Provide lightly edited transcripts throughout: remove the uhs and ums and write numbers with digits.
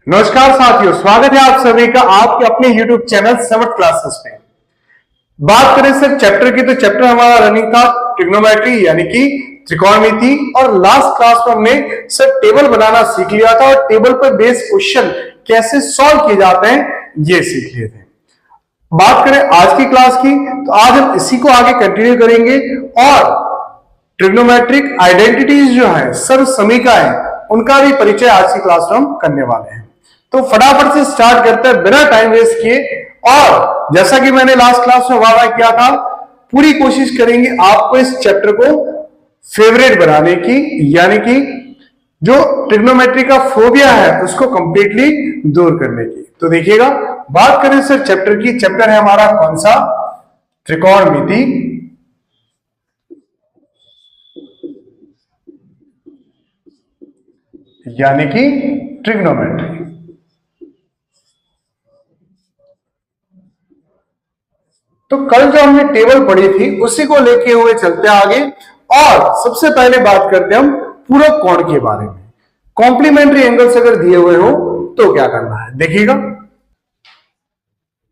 नमस्कार साथियों, स्वागत है आप सभी का आपके अपने YouTube चैनल समर्थ क्लासेस में। बात करें सर चैप्टर की, तो चैप्टर हमारा रनिंग था ट्रिग्नोमेट्री यानी कि त्रिकोणमिति। और लास्ट क्लास में हमने सर टेबल बनाना सीख लिया था और टेबल पर बेस्ड क्वेश्चन कैसे सॉल्व किए जाते हैं ये सीख लिए थे। बात करें आज की क्लास की, तो आज हम इसी को आगे कंटिन्यू करेंगे और ट्रिग्नोमेट्रिक आइडेंटिटीज जो है, सर्व समीकरण, उनका भी परिचय आज की क्लास में हम करने वाले हैं। तो फटाफट से स्टार्ट करते हैं बिना टाइम वेस्ट किए। और जैसा कि मैंने लास्ट क्लास में वादा किया था, पूरी कोशिश करेंगे आपको इस चैप्टर को फेवरेट बनाने की, यानी कि जो ट्रिग्नोमेट्री का फोबिया है उसको कंप्लीटली दूर करने की। तो देखिएगा, बात करें सर चैप्टर की, चैप्टर है हमारा कौन सा? त्रिकोणमिति। यानी कि ट्रिग्नोमेट्री। तो कल जो हमने टेबल पढ़ी थी उसी को लेके हुए चलते हैं आगे। और सबसे पहले बात करते हैं हम पूरक कोण के बारे में। कॉम्प्लीमेंट्री एंगल्स अगर दिए हुए हो तो क्या करना है, देखिएगा।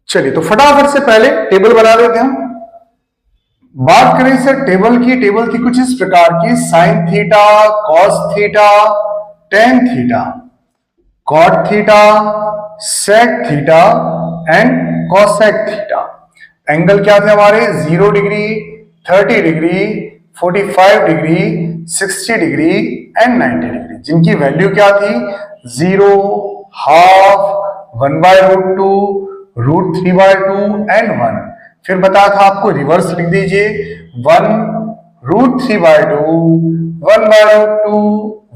चलिए, तो फटाफट से पहले टेबल बना लेते हैं हम। बात करें सर टेबल की, टेबल थी कुछ इस प्रकार की: sine theta, cos theta, tan theta, cot theta, sec theta and cosec theta. Angle क्या थे हमारे? 0 degree, 30 degree, 45 degree, 60 degree and 90 degree, जिनकी वैल्यू क्या थी? 0, हाफ, 1/√2, √3/2 एंड 1। फिर बताया था आपको रिवर्स लिख दीजिए: 1, √3/2, 1/√2,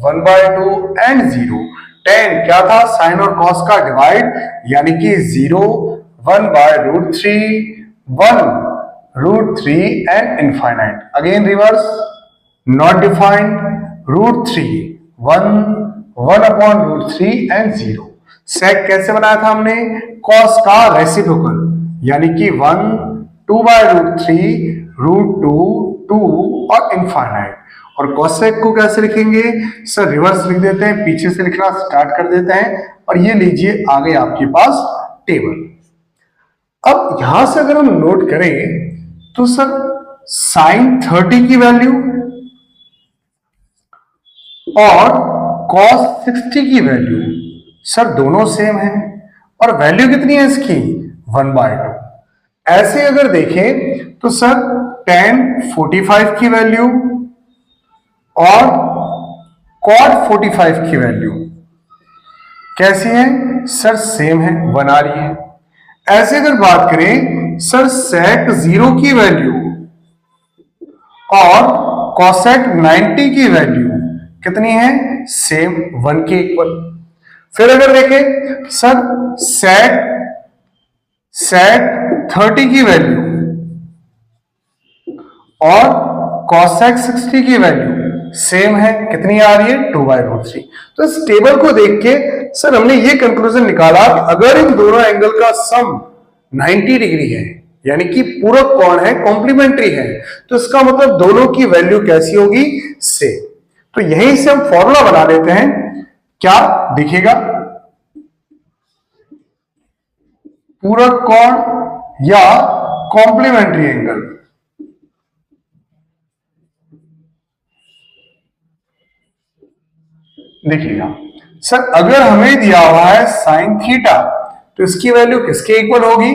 1/2 एंड 0। 10 क्या था? साइन और कॉस का डिवाइड, यानी कि 0, 1/√3, 1√3 and infinite. Again reverse, not defined, √3, 1/√3 and 0। सेक कैसे बनाया था हमने? कॉस का रेसिप्रोकल, यानी कि 1, 2/√3, √2, 2 और इनफाइनाइट। और कॉसेक को कैसे लिखेंगे सर? रिवर्स लिख देते हैं, पीछे से लिखना स्टार्ट कर देते हैं। और ये लीजिए आ गए आपके पास टेबल। अब यहां से अगर हम नोट करें तो सर साइन 30 की वैल्यू और कॉस 60 की वैल्यू सर दोनों सेम है। और वैल्यू कितनी है इसकी? 1/2। ऐसे अगर देखें तो सर tan 45 की वैल्यू और cot 45 की वैल्यू कैसी है सर? सेम है, 1 आ रही है। ऐसे अगर बात करें सर sec 0 की वैल्यू और cosec 90 की वैल्यू कितनी है? सेम, 1 के इक्वल। फिर अगर देखें सर sec 30 की वैल्यू और cosec 60 की वैल्यू सेम है, कितनी आ रही है? 2/√3। तो इस टेबल को देख के सर हमने ये कंक्लूजन निकाला कि अगर इन दोनों एंगल का सम 90 डिग्री है, यानी कि पूरक कोण है, कॉम्प्लीमेंट्री है, तो इसका मतलब दोनों की वैल्यू कैसी होगी? सेम। तो यहीं से हम फॉर्मूला बना लेते हैं। क्या दिखेगा? पूरक कोण या कॉम्प्लीमेंट्री एंगल। देखिएगा सर, अगर हमें दिया हुआ है साइन थीटा, तो इसकी वैल्यू किसके इक्वल होगी?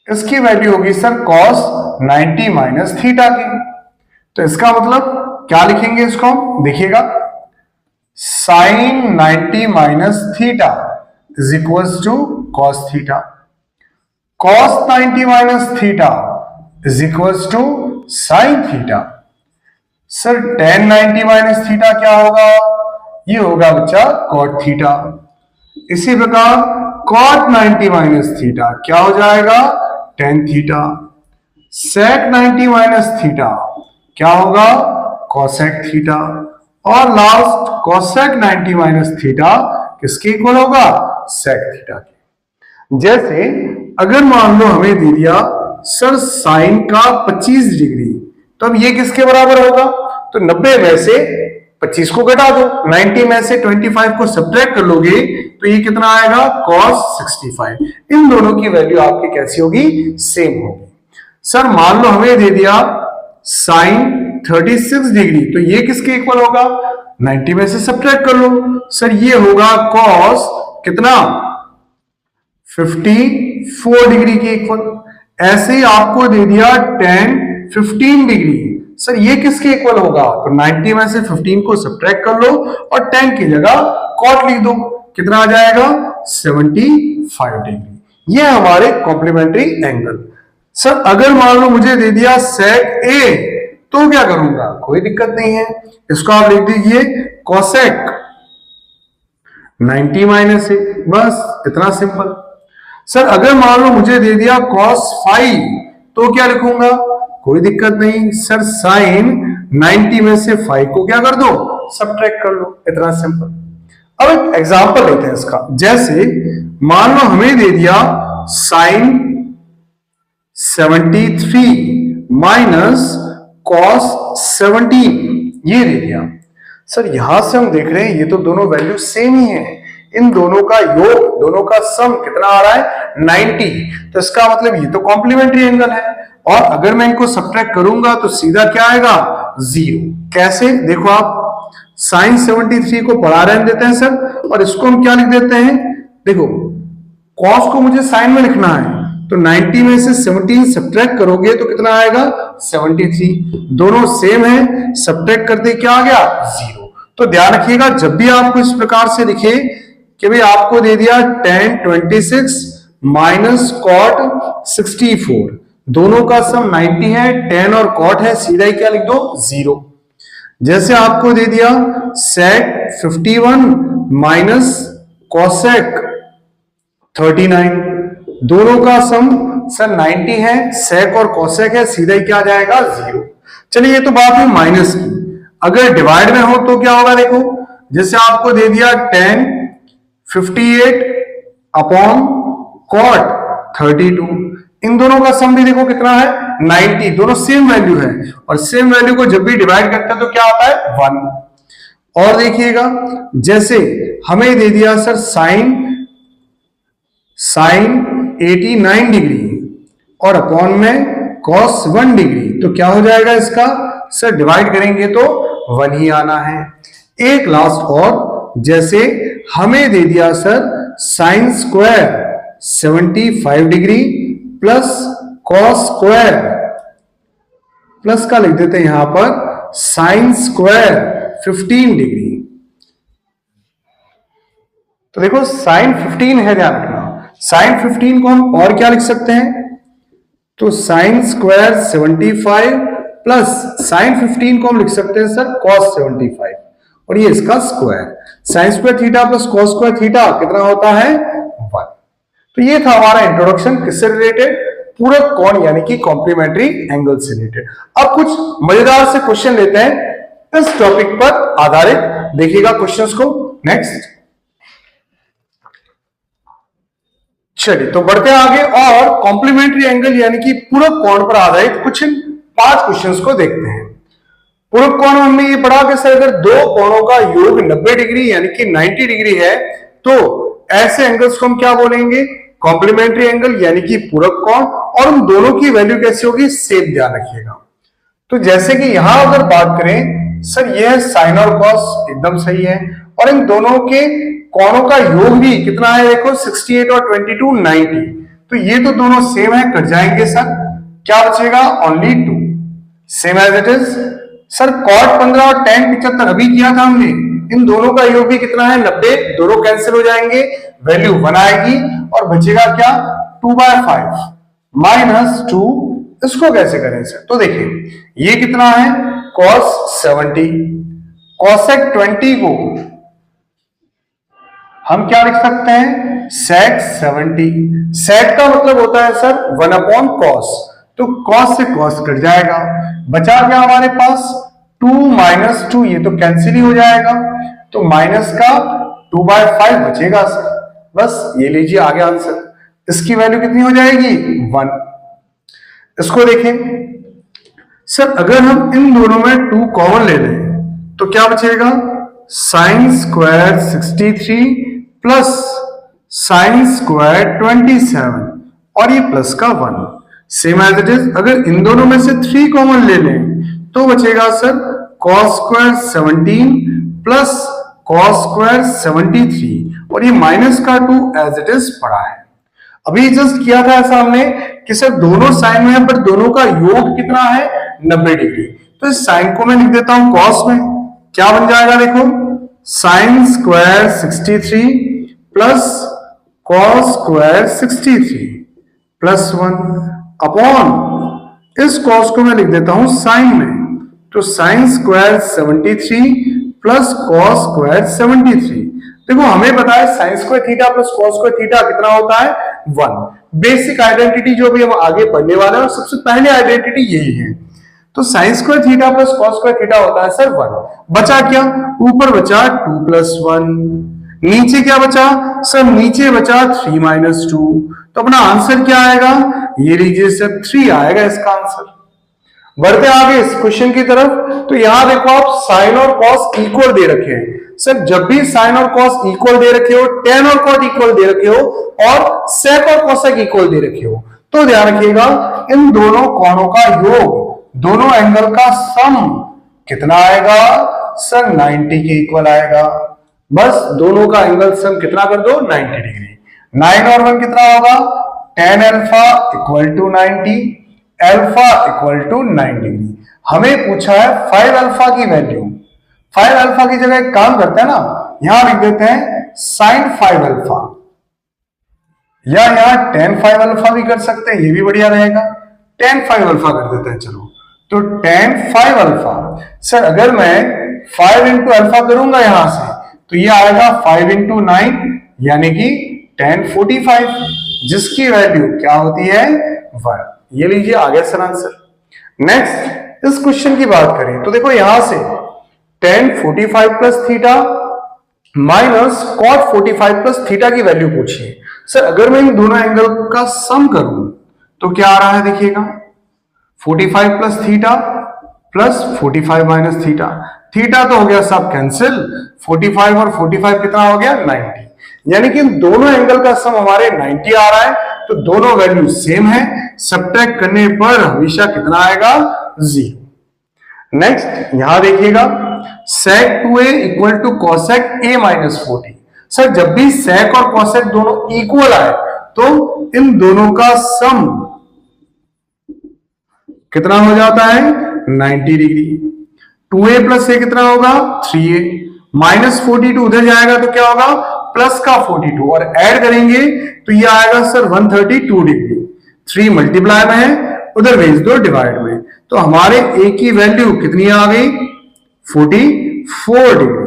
इसकी वैल्यू होगी सर कॉस 90 माइनस थीटा की। तो इसका मतलब क्या लिखेंगे इसको? देखिएगा, sine 90 minus theta is equal to cos theta. Cos 90 minus theta is equal to sine theta. Sir tan 90 minus theta क्या होगा? ये होगा बच्चा cot थीटा। इसी प्रकार cot 90 माइनस थीटा क्या हो जाएगा? tan theta. sec 90 minus theta क्या होगा? cosec theta. और लास्ट cosec 90 माइनस थीटा किसके इक्वल होगा? sec थीटा के। जैसे अगर मान लो हमें दे दिया सर साइन का 25 डिग्री, तो अब ये किसके बराबर होगा? तो 90 में से 25 को घटा दो, 90 में से 25 को सब्ट्रैक्ट कर लोगे तो तो ये कितना आएगा cos 65। इन दोनों की वैल्यू आपकी कैसी होगी, सेम होगी। सर मान लो हमें दे दिया sin 36 डिग्री, तो ये किसके इक्वल होगा, 90 में से सब्ट्रैक्ट कर लो। सर ये होगा cos कितना 54 डिग्री के इक्वल। ऐसे ही आपको दे दिया tan 15 डिग्री, सर ये किसके इक्वल होगा, तो 90 में से 15 को सब्ट्रैक्ट कर लो और tan की जगह cot लिख दो, कितना आ जाएगा 75 डिग्री। ये हमारे कॉम्प्लीमेंट्री एंगल। सर अगर मान लो मुझे दे दिया sec A, तो क्या करूंगा, कोई दिक्कत नहीं है, इसको आप लिख दीजिए cosec 90 माइनस A, बस इतना सिंपल। सर अगर मान लो मुझे दे दिया cos phi, तो क्या लिखूंगा, कोई दिक्कत नहीं सर, sin 90 में से phi को क्या कर दो, सब्ट्रैक्ट कर लो, इतना सिंपल। अब एक एग्जांपल लेते हैं इसका, जैसे मान लो हमें दे दिया sin 73 माइनस cos 17, ये दे दिया। सर यहां से हम देख रहे हैं ये तो दोनों वैल्यू सेम ही है, इन दोनों का योग, दोनों का सम कितना आ रहा है 90, तो इसका मतलब ये तो कॉम्प्लीमेंट्री एंगल है। और अगर मैं इनको सब्ट्रैक्ट करूंगा तो सीधा क्या आएगा, 0। कैसे, देखो आप sin 73 को बढ़ा रहने देते हैं सर, और इसको हम क्या लिख देते हैं, देखो cos को मुझे sin में लिखना है, तो 90 में से 17 सब्ट्रैक्ट करोगे तो कितना आएगा 73, दोनों सेम है, सब्ट्रैक्ट करते क्या आ गया 0। तो ध्यान रखिएगा जब भी आपको इस प्रकार से लिखे कि भाई आपको दे दिया tan 26 माइनस cot 64, दोनों का सम 90 है, tan और cot है, सीधा ही क्या लिख दो 0। जैसे आपको दे दिया sec 51 माइनस cosec 39, दोनों का सम सर 90 है, sec और cosec है, सीधा ही क्या जाएगा 0। चलिए ये तो बात है माइनस की, अगर डिवाइड में हो तो क्या होगा, देखो जैसे आपको दे दिया tan 58 अपॉन cot 32, इन दोनों का सम भी देखो कितना है 90, दोनों सेम वैल्यू है, और सेम वैल्यू को जब भी डिवाइड करते हैं तो क्या आता है 1। और देखिएगा जैसे हमें दे दिया सर sin 89 डिग्री और अपॉन में cos 1 डिग्री, तो क्या हो जाएगा इसका, सर डिवाइड करेंगे तो 1 ही आना है। एक लास्ट और, जैसे हमें दे दिया sir sin square 75 degree plus cos square, plus का लिख देते हैं यहां पर sin स्क्वायर 15 डिग्री, तो देखो sin 15 है, ध्यान रखना sin 15 को हम और क्या लिख सकते हैं, तो sin स्क्वायर 75 प्लस sin 15 को हम लिख सकते हैं सर cos 75, और ये इसका square, sin square theta plus cos square theta कितना होता है 1। तो ये था हमारा इंट्रोडक्शन, किससे रिलेटेड, पूरक कोण यानी कि कॉम्प्लीमेंट्री एंगल से रिलेटेड। अब कुछ मजेदार से क्वेश्चन लेते हैं इस टॉपिक पर आधारित, देखिएगा क्वेश्चंस को। नेक्स्ट, चलिए तो बढ़ते हैं आगे और कॉम्प्लीमेंट्री एंगल यानी कि पूरक कोण पर आधारित कुछ 5 क्वेश्चंस को देखते हैं। पूरक कोण हमने ये पढ़ा कि सर अगर दो कोणों का योग 90 डिग्री यानी कि 90 डिग्री है तो ऐसे एंगल्स को हम क्या बोलेंगे, कॉम्प्लीमेंट्री एंगल यानी कि पूरक कोण, और उन दोनों की वैल्यू कैसी होगी, सेम ध्यान रखिएगा। तो जैसे कि यहां अगर बात करें सर यह है साइन और कॉस, एकदम सही है, और इन दोनों के कोणों का योग भी कितना है, देखो 68 और 22 90, तो ये तो दोनों सेम है, कट जाएंगे सर, क्या बचेगा only 2, same as it is. Sir cot 15 और tan 75 अभी किया था हमने, इन दोनों का योग भी कितना है 90, दोनों कैंसिल हो जाएंगे, वैल्यू 1 आएगी और बचेगा क्या 2/5 माइनस 2, इसको कैसे करें सर, तो देखिए ये कितना है cos 70, cosec 20 को हम क्या लिख सकते हैं sec 70, sec का मतलब होता है सर 1/cos, तो cos से cos कट जाएगा, बचा क्या हमारे पास 2 माइनस 2, ये तो कैंसिल ही हो जाएगा, तो माइनस का 2/5 बचेगा सर, बस ये लीजिए आगे आंसर, इसकी वैल्यू कितनी हो जाएगी 1। इसको देखें सर, अगर हम इन दोनों में 2 कॉमन ले लें तो क्या बचेगा sin square 63 plus sine square 27 और ये प्लस का 1 सेम एज इट इज। अगर इन दोनों में से 3 कॉमन ले लें तो बचेगा sir cos square 17 plus cos square 73 और ये माइनस का 2 एज इट इज पड़ा है। अभी जस्ट किया था ऐसा हमने कि सर दोनों साइन में है पर दोनों का योग कितना है 90 डिग्री। तो इस साइन को मैं लिख देता हूं कॉस में, क्या बन जाएगा देखो sine square 63 plus cos square 63 plus 1 upon इस कॉस को मैं लिख देता हूं साइन में, तो sine square 73 plus cos square 73। देखो हमें पता है sine square theta plus cos square theta कितना होता है 1। बेसिक आइडेंटिटी जो भी हम आगे पढ़ने वाले हैं और सबसे पहले आइडेंटिटी यही है। तो sign square theta plus cos square theta होता है सर 1। बचा क्या, ऊपर बचा 2 प्लस 1, नीचे क्या बचा सर, नीचे बचा 3 माइनस 2। तो अपना आंसर क्या आएगा, ये लीजिए सर 3 आएगा इसका आंसर। बढ़ते आगे इस क्वेश्चन की तरफ, तो यहां देखो आप साइन और कॉस इक्वल दे रखे हैं। सर जब भी साइन और कॉस इक्वल दे रखे हो, टेन और कॉट इक्वल दे रखे हो और सेक और कोसेक इक्वल दे रखे हो, तो ध्यान रखिएगा इन दोनों कोणों का योग, दोनों एंगल का सम कितना आएगा सर 90 के इक्वल आएगा। बस दोनों का एंगल सम कितना कर दो 90 डिग्री। 9 और 1 कितना होगा, tan alpha equal to 90, alpha equal to 9 degree. हमें पूछा है 5 अल्फा की वैल्यू। 5 अल्फा की जगह एक काम करते हैं ना, यहां लिख देते हैं साइन 5 अल्फा, या यहां tan 5 अल्फा भी कर सकते हैं, ये भी बढ़िया रहेगा। tan 5 अल्फा कर देते हैं चलो, तो tan 5 अल्फा सर अगर मैं 5 इंटू अल्फा करूंगा यहां से तो ये आएगा 5 इंटू 9 यानी कि tan 45, जिसकी वैल्यू क्या होती है 1। ये लीजिए आ गया सर आंसर। नेक्स्ट इस क्वेश्चन की बात करें तो देखो यहां से tan 45 plus theta minus cot 45 plus theta की वैल्यू पूछिए। सर अगर मैं इन दोनों एंगल का सम करूं तो क्या आ रहा है देखिएगा, 45 plus theta plus 45 minus theta. Theta तो हो गया सब कैंसिल, 45 और 45 कितना हो गया 90, यानी कि इन दोनों एंगल का सम हमारे 90 आ रहा है। तो दोनों वैल्यू सेम है, सब्ट्रैक्ट करने पर हमेशा कितना आएगा 0। नेक्स्ट यहां देखिएगा sec 2a equal to cosec a minus 40। Sir जब भी sec और cosec दोनों इक्वल आए तो इन दोनों का सम कितना हो जाता है 90 डिग्री। 2a प्लस a कितना होगा 3a, माइनस 42 उधर जाएगा तो क्या होगा प्लस का 42 और ऐड करेंगे तो ये आएगा सर 132 डिग्री। 3 मल्टीप्लाई में है, उधर भेज दो डिवाइड में, तो हमारे a की वैल्यू कितनी आ गई 44 डिग्री।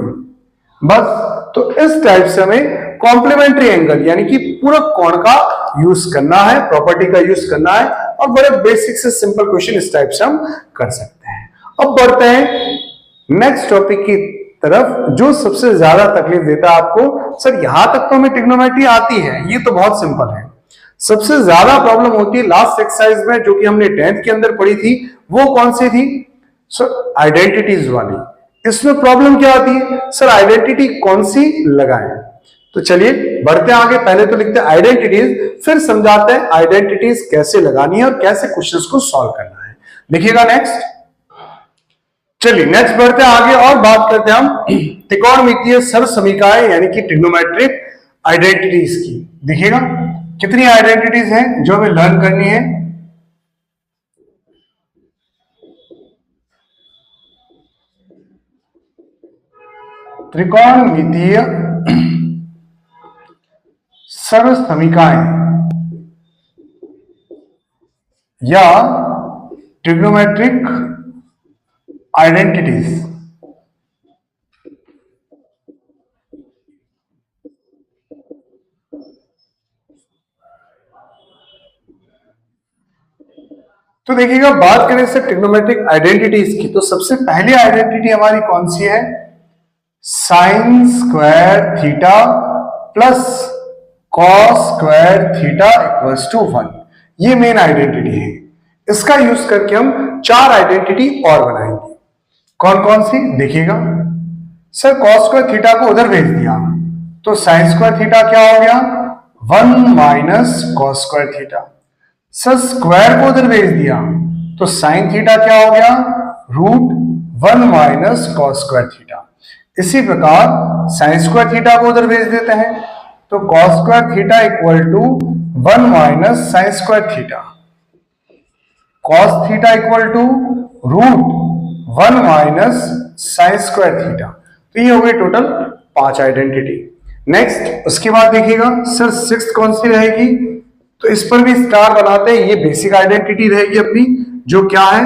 बस तो इस टाइप से हमें कॉम्प्लीमेंट्री एंगल यानी कि पूरा कोण का यूज करना है, प्रॉपर्टी का यूज करना है, और बड़े बेसिक से सिंपल क्वेश्चन इस टाइप से हम कर सकते हैं। अब बढ़ते हैं नेक्स्ट टॉपिक की तरफ जो सबसे ज्यादा तकलीफ देता है आपको। सर यहां तक तो हमें ट्रिग्नोमेट्री आती है, ये तो बहुत सिंपल है। सबसे ज्यादा प्रॉब्लम होती है लास्ट एक्सरसाइज में जो कि हमने 10th के अंदर पढ़ी थी, वो कौन सी थी सर आइडेंटिटीज वाली। इसमें प्रॉब्लम क्या आती है सर, आइडेंटिटी कौन सी लगाएं। तो चलिए बढ़ते आगे, पहले तो लिखते हैं आइडेंटिटीज, फिर समझाते हैं आइडेंटिटीज कैसे लगानी है और कैसे क्वेश्चंस को सॉल्व करना है। देखिएगा नेक्स्ट, चलिए नेक्स्ट बढ़ते हैं आगे और बात करते हैं हम त्रिकोणमितीय सर्वसमीकाएं यानी कि ट्रिग्नोमेट्रिक आइडेंटिटीज की। देखिएगा कितनी आइडेंटिटीज हैं जो हमें लर्न करनी है। त्रिकोणमितीय सर्वसमीकाएं या ट्रिग्नोमेट्रिक आइडेंटिटीज। तो देखिएगा बात करें सर ट्रिग्नोमेट्रिक आइडेंटिटीज की, तो सबसे पहली आइडेंटिटी हमारी कौन सी है, sine square theta plus cos square theta equals to 1। ये मेन आइडेंटिटी है। इसका यूज करके हम 4 आइडेंटिटी और बनाएंगे। कौन कौन सी देखिएगा, सर कॉस स्क्वायर थीटा को उधर भेज दिया तो साइन स्क्वायर थीटा क्या हो गया, 1 minus cos square theta. Sir square को उधर भेज दिया तो साइन थीटा क्या हो गया, √1 माइनस कॉस स्क्वायर थीटा। इसी प्रकार साइन स्क्वायर थीटा को उधर भेज देते हैं तो cos square theta equal to 1 minus sine square theta, cos theta equal to √1 minus sine square theta. तो ये हो गई टोटल 5 आइडेंटिटी। नेक्स्ट उसके बाद देखिएगा सर सिक्स्थ कौन सी रहेगी, तो इस पर भी स्टार बनाते हैं। ये बेसिक आइडेंटिटी रहेगी अपनी, जो क्या है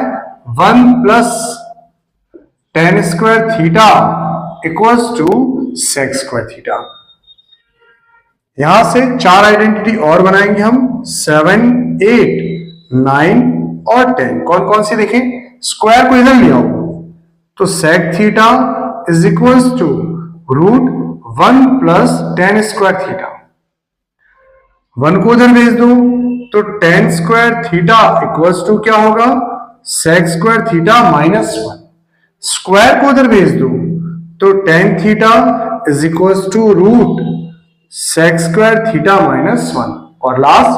1 plus tan square theta equals to sec square theta. यहां से 4 आइडेंटिटी और बनाएंगे हम, 7, 8, 9 और 10। कौन कौन सी देखें, स्क्वायर को इधर ले आओ तो sec theta is equals to √1 plus tan square theta. 1 को उधर भेज दो तो tan square theta equals to क्या होगा, sec square theta minus 1। Square को उधर भेज दो तो tan theta is equals to √sec square theta minus 1। और last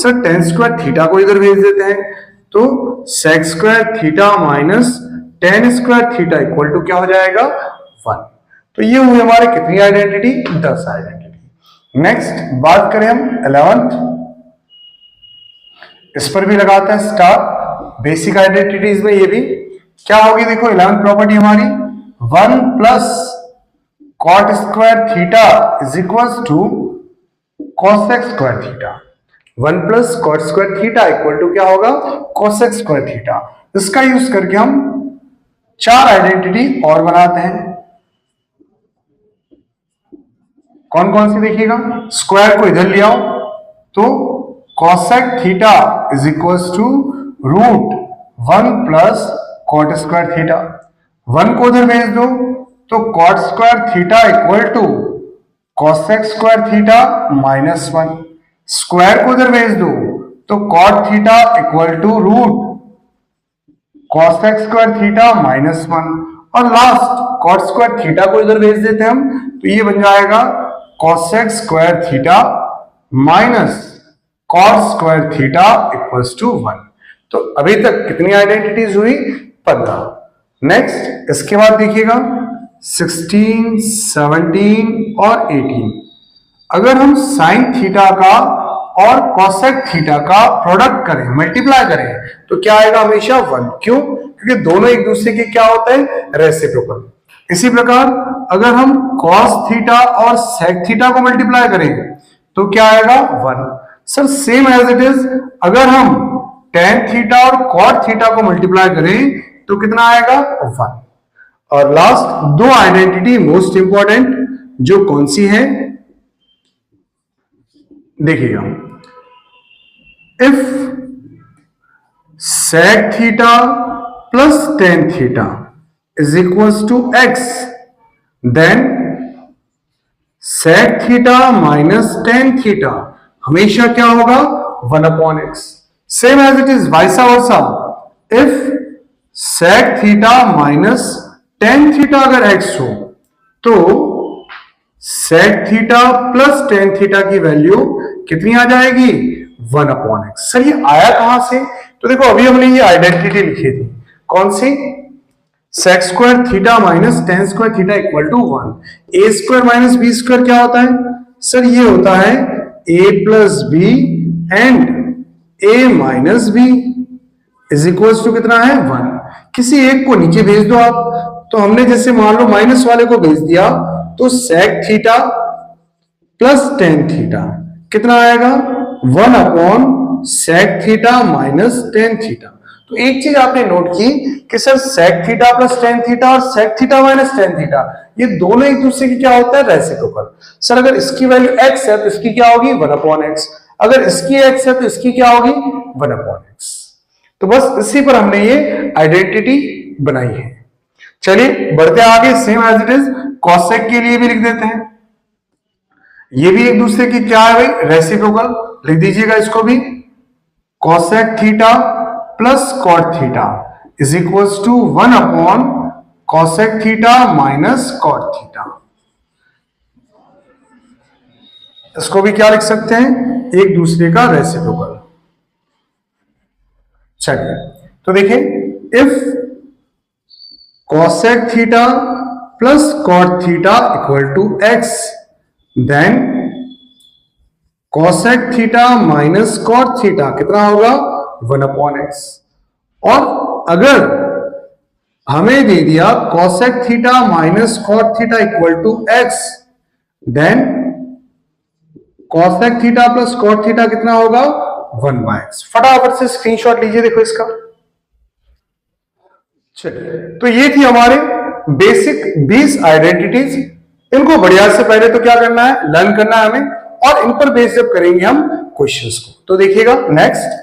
sir tan square theta को इधर भेज देते हैं तो sec square theta minus tan square theta equal to क्या हो जाएगा, 1। तो ये हुई हमारे कितनी आइडेंटिटी, 10 आइडेंटिटी। नेक्स्ट बात करें हम 11th, इस पर भी लगाते हैं स्टार। बेसिक आइडेंटिटीज में ये भी क्या होगी, देखो 11th प्रॉपर्टी हमारी 1 plus cot square theta is equals to cosec square theta. 1 plus cot square theta equal to क्या होगा, कॉसेक स्क्वायर थीटा। इसका यूज करके हम 4 आइडेंटिटी और बनाते हैं। कौन कौन सी देखिएगा, स्क्वायर को इधर ले आओ तो cosec theta is equals to √1 plus cot square theta. 1 को उधर भेज दो तो cot square theta equal to cosec square theta minus 1। Square को उधर भेज दो तो cot theta equal to √cosec square theta minus 1। और लास्ट कॉट स्क्वायर थीटा को इधर भेज देते हैं हम तो ये बन जाएगा cosec square theta minus cot square theta equals to 1। तो अभी तक कितनी आइडेंटिटीज हुई, 15। नेक्स्ट इसके बाद देखिएगा 16, 17 और 18। अगर हम साइन थीटा का और cosec थीटा का प्रोडक्ट करें, मल्टीप्लाई करें तो क्या आएगा, हमेशा 1। क्यों, क्योंकि दोनों एक दूसरे के क्या होते हैं, रेसिप्रोकल। इसी प्रकार अगर हम cos थीटा और sec थीटा को मल्टीप्लाई करेंगे तो क्या आएगा, 1। Sir same as it is अगर हम tan थीटा और cot थीटा को मल्टीप्लाई करें तो कितना आएगा, 1। और लास्ट 2 आइडेंटिटी मोस्ट इंपॉर्टेंट, जो कौन सी है देखिएगा, if sec theta plus tan theta is equals to x, then sec theta minus tan theta हमेशा क्या होगा, 1/x। Same as it is vice versa, if sec theta minus tan theta अगर x हो तो sec theta plus tan theta की value कितनी आ जाएगी, 1/x। सर ये आया कहां से, तो देखो अभी हमने ये आइडेंटिटी लिखी थी, कौन सी, sec square theta minus tan square theta equal to 1। a square minus b square क्या होता है, सर ये होता है a plus b and a minus b is equals to कितना है, 1। किसी एक को नीचे भेज दो आप, तो हमने जैसे मान लो माइनस वाले को भेज दिया तो sec theta plus tan theta कितना आएगा, 1/sec theta minus tan theta. तो एक चीज आपने नोट की कि sir sec theta plus tan theta और sec theta minus tan theta ये दोनों एक दूसरे की क्या होता है, रेसिप्रोकल। सर अगर इसकी वैल्यू x है तो इसकी क्या होगी, 1/x। अगर इसकी x है तो इसकी क्या होगी, 1/x। तो बस इसी पर हमने ये आइडेंटिटी बनाई है। चलिए बढ़ते आगे, same as it is cosec के लिए भी लिख देते हैं। ये भी एक दूसरे की क्या है भाई, रेसिप्रोकल। लिख दीजिएगा इसको भी, cosec theta plus cot theta is equals to 1/cosec theta minus cot theta. इसको भी क्या लिख सकते हैं, एक दूसरे का रेसिप्रोकल। चलिए तो देखिए, if cosec theta plus cot theta equal to x, then cosec theta minus cot theta कितना होगा, 1/x। और अगर हमें दे दिया cosec theta minus cot theta equal to x, then cosec theta plus cot theta कितना होगा, 1/x। फटाफट से स्क्रीनशॉट लीजिए, देखो इसका। चलिए तो ये थी हमारे बेसिक 20 आइडेंटिटीज। इनको बढ़िया से पहले तो क्या करना है, लर्न करना है हमें, और इन पर बेस जब करेंगे हम क्वेश्चंस को। तो देखिएगा नेक्स्ट,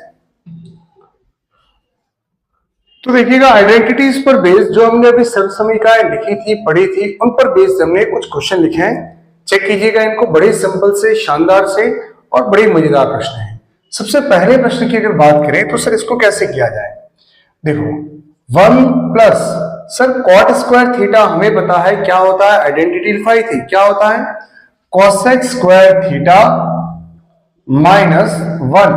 तो देखिएगा आइडेंटिटीज पर बेस जो हमने अभी सर्वसमीकाएं लिखी थी, पढ़ी थी, उन पर बेस हमने कुछ क्वेश्चन लिखे हैं। चेक कीजिएगा इनको, बड़े सिंपल से, शानदार से और बड़े मजेदार प्रश्न हैं। सबसे पहले प्रश्न की अगर बात करें तो सर इसको कैसे किया जाए, देखो 1 plus sir cot square theta हमें पता है क्या होता है, आइडेंटिटी लिखाई थी, क्या होता है कोसेक स्क्वायर थीटा माइनस 1,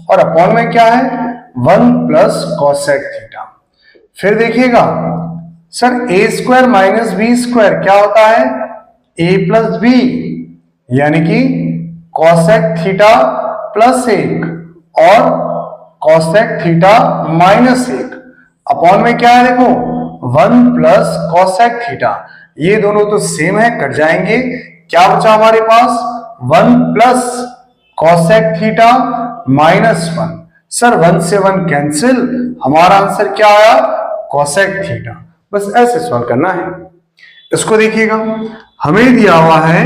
और अपॉन में क्या है 1 प्लस कोसेक थीटा। फिर देखिएगा सर ए स्क्वायर माइनस बी स्क्वायर क्या होता है, ए प्लस बी, यानी कि कोसेक थीटा प्लस 1 और कोसेक थीटा माइनस 1, अपॉन में क्या है देखो 1 प्लस कोसेक थीटा। ये दोनों तो सेम है, कट जाएंगे। क्या बचा हमारे पास 1 plus cosec theta minus 1। Sir 1 से 1 कैंसिल, हमारा आंसर क्या आया, कोसेक थीटा। बस ऐसे सॉल्व करना है। इसको देखिएगा, हमें दिया हुआ है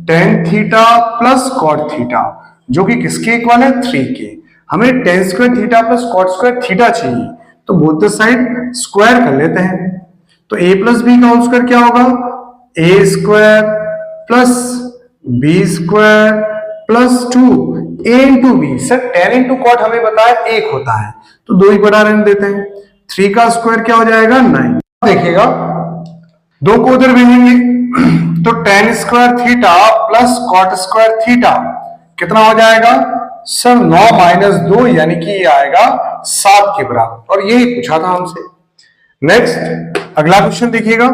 tan theta plus cot theta, जो कि किसके इक्वल है, 3 के। हमें tan square theta plus cot square theta चाहिए, तो बोथ द साइड स्क्वायर कर लेते हैं। तो a प्लस बी का होल स्क्वायर क्या होगा, A square plus B square plus 2 A into B. Sir tan into cot हमें बताया 1 होता है, तो 2 ही बड़ा रहने देते हैं। 3 का स्क्वायर क्या हो जाएगा, 9। देखिएगा 2 को उधर भेजेंगे तो tan square theta plus cot square theta कितना हो जाएगा सर, 9 माइनस 2, यानी कि ये आएगा 7 के बराबर, और यही पूछा था हमसे। नेक्स्ट अगला क्वेश्चन देखिएगा,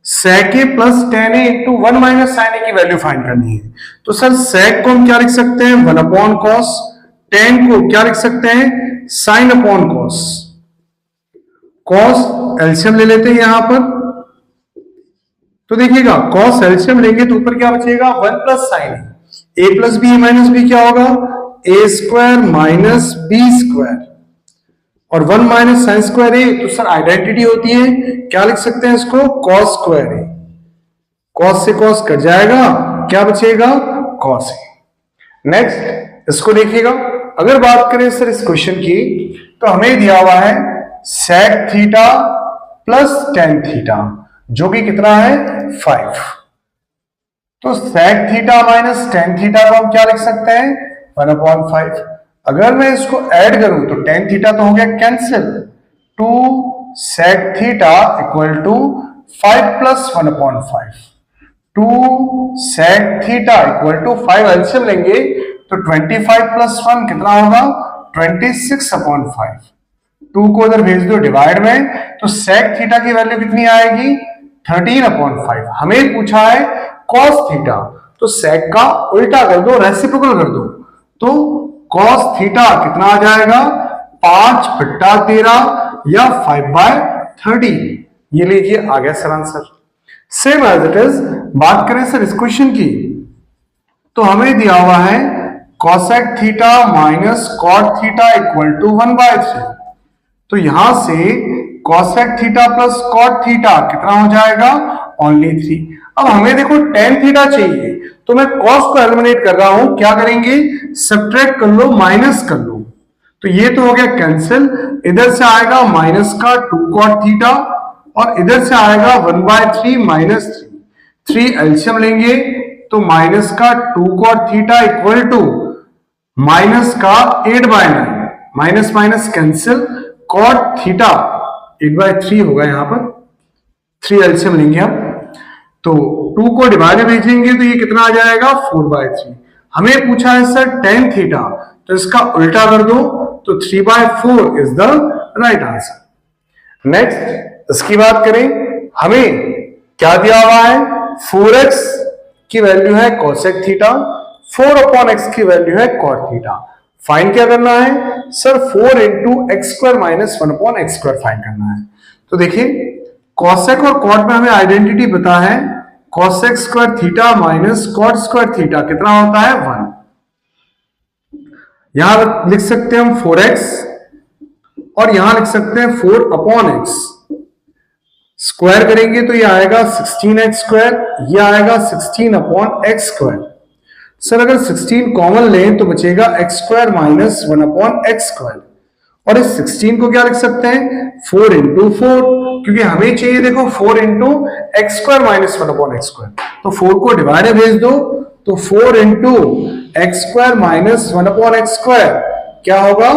sec a plus tan A into 1 minus sin A की वैल्यू फाइंड करनी है। तो सर sec को हम क्या लिख सकते हैं, 1 अपॉन कॉस, टेन को क्या लिख सकते हैं, sine upon cos. Cos LCM ले लेते हैं यहां पर, तो देखिएगा कॉस एलसीएम लेंगे तो ऊपर क्या बचेगा, 1 प्लस साइन ए प्लस बी माइनस बी क्या होगा, A square minus B square, और 1 माइनस साइन स्क्वायर ए, तो सर आइडेंटिटी होती है, क्या लिख सकते हैं इसको, कॉस स्क्वायर ए। कॉस से कॉस कट जाएगा, क्या बचेगा, कॉस ए। नेक्स्ट इसको देखिएगा, अगर बात करें सर इस क्वेश्चन की, तो हमें दिया हुआ है sec theta plus tan theta, जो कि कितना है 5। तो sec theta minus tan theta को हम क्या लिख सकते हैं, 1/5। अगर मैं इसको ऐड करूं तो टेन थीटा तो हो गया cancel, 2 sec theta equal to 5 plus 1/5। 2 sec theta equal to 5 LCM लेंगे तो 25 प्लस 1 कितना होगा, 26/5। 2 को उधर भेज दो डिवाइड में, तो सेक थीटा की वैल्यू कितनी आएगी, 13/5। हमें पूछा है कॉस थीटा, तो सेक का उल्टा कर दो, रेसिप्रोकल कर दो, तो कॉस थीटा कितना आ जाएगा, 5/13 या 5/30। ये लीजिए आ गया sir answer. Same as it is बात करें सर इस क्वेश्चन की, तो हमें दिया हुआ है cosec theta minus cot theta equal to 1/3। तो यहां से cosec theta plus cot theta कितना हो जाएगा, ओनली 3। अब हमें देखो टेन थीटा चाहिए, तो मैं कॉस को एलिमिनेट कर रहा हूं, क्या करेंगे, सब्ट्रैक्ट कर लो, माइनस कर लो, तो ये तो हो गया कैंसिल। इधर से आएगा माइनस का 2 कॉट थीटा, और इधर से आएगा 1/3 माइनस 3 एलसीएम लेंगे तो माइनस का 2 cot theta equal to minus का 8/9, minus minus cancel, cot theta 8/3 होगा, यहां पर 3 एलसीएम लेंगे हम, तो 2 को डिवाइड में भेजेंगे तो ये कितना आ जाएगा, 4/3। हमें पूछा है सर tan थीटा, तो इसका उल्टा कर दो तो 3/4 is the right answer. Next इसकी बात करें, हमें क्या दिया हुआ है, 4x की वैल्यू है cosec थीटा, 4/x की वैल्यू है cot थीटा। फाइंड क्या करना है sir, 4 into x square minus 1/x square find करना है। तो देखिए cosec और cot में हमें आइडेंटिटी पता है, cosec square theta minus cot square theta कितना होता है 1। यहां लिख सकते हैं हम 4x और यहां लिख सकते हैं 4/x। स्क्वायर करेंगे तो ये आएगा 16x स्क्वायर, ये आएगा 16/x स्क्वायर। सर अगर 16 कॉमन लें तो बचेगा x square minus 1/x square, और इस 16 को क्या लिख सकते हैं 4 इंटू 4, क्योंकि हमें चाहिए देखो 4 into x square minus 1/x square, तो 4 को डिवाइड भेज दो तो 4 into x square minus 1/x square क्या होगा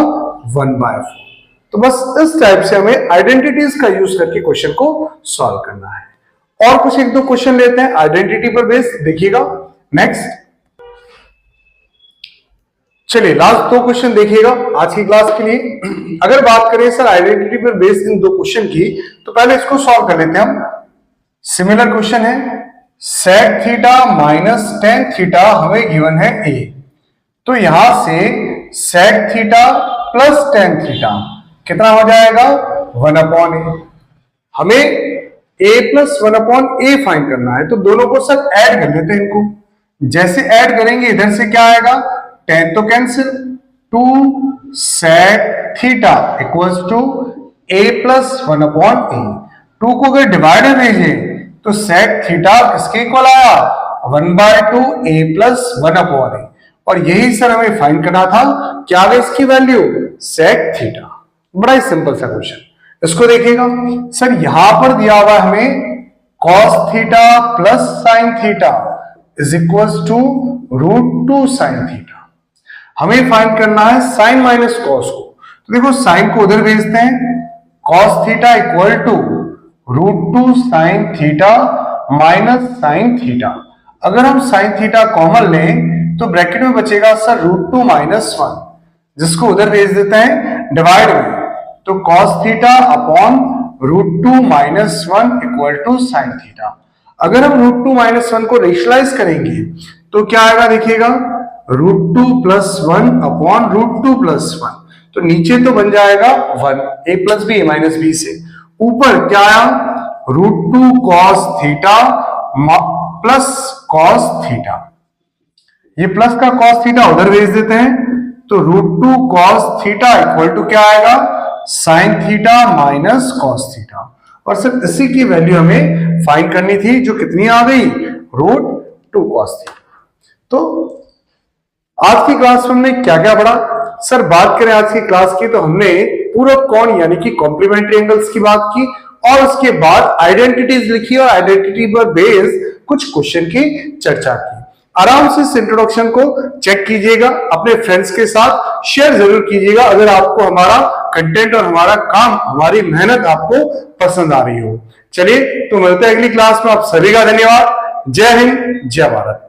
1/4। तो बस इस टाइप से हमें आइडेंटिटीज का यूज करके क्वेश्चन को सॉल्व करना है। और कुछ एक दो क्वेश्चन लेते हैं आइडेंटिटी पर बेस, देखिएगा। नेक्स्ट चलिए लास्ट 2 क्वेश्चन देखिएगा आज की क्लास के लिए। अगर बात करें सर आइडेंटिटी पर बेस्ड इन 2 क्वेश्चन की, तो पहले इसको सॉल्व कर लेते हैं हम। सिमिलर क्वेश्चन है, sec theta minus tan theta हमें गिवन है a, तो यहां से sec theta plus tan theta कितना हो जाएगा 1/a। हमें a प्लस 1/a फाइंड करना है, तो दोनों को सर ऐड कर लेते हैं इनको। जैसे ऐड करेंगे इधर से क्या आएगा, tan तो cancel, 2 sec theta equals to a plus 1/a। 2 को अगर डिवाइडर भेजें तो sec थीटा किसके इक्वल आया 1/2 a प्लस 1/a, और यही सर हमें फाइंड करना था, क्या है इसकी वैल्यू sec थीटा। बड़ा ही सिंपल सा क्वेश्चन, इसको देखिएगा। सर यहां पर दिया हुआ हमें cos theta plus sin theta is equals to √2 sin theta. हमें फाइंड करना है sin माइनस cos को, तो देखो sin को उधर भेजते हैं, cos theta equal to √2 sin theta minus sin theta. अगर हम sin थीटा कॉमन लें तो ब्रैकेट में बचेगा सर √2 माइनस 1, जिसको उधर भेज देते हैं डिवाइड में, तो cos theta upon √2 minus 1 equal to sin theta. अगर हम √2 माइनस 1 को रेशनलाइज करेंगे तो क्या आएगा देखिएगा, √2 प्लस 1 अपॉन √2 प्लस 1, तो नीचे तो बन जाएगा 1 a plus b minus b से, ऊपर क्या आया √2 cos theta plus cos theta, ये प्लस का cos थीटा उधर भेज देते हैं, तो √2 cos थीटा इक्वल टू क्या आएगा sin theta minus cos theta. और सिर्फ इसी की वैल्यू हमें फाइंड करनी थी, जो कितनी आ गई √2 cos थीटा। तो आज की क्लास में हमने क्या क्या पढ़ा सर, बात करें आज की क्लास की तो हमने पूरक कोण यानी कि कॉम्प्लीमेंट्री एंगल्स की बात की, और उसके बाद आइडेंटिटीज लिखी और आइडेंटिटी पर बेस्ड कुछ क्वेश्चन की चर्चा की। आराम से इस इंट्रोडक्शन को चेक कीजिएगा, अपने फ्रेंड्स के साथ शेयर जरूर कीजिएगा अगर आपको हमारा कंटेंट और हमारा काम, हमारी मेहनत आपको पसंद आ रही हो। चलिए तो मिलते हैं अगली क्लास में, आप सभी का धन्यवाद। जय हिंद, जय भारत।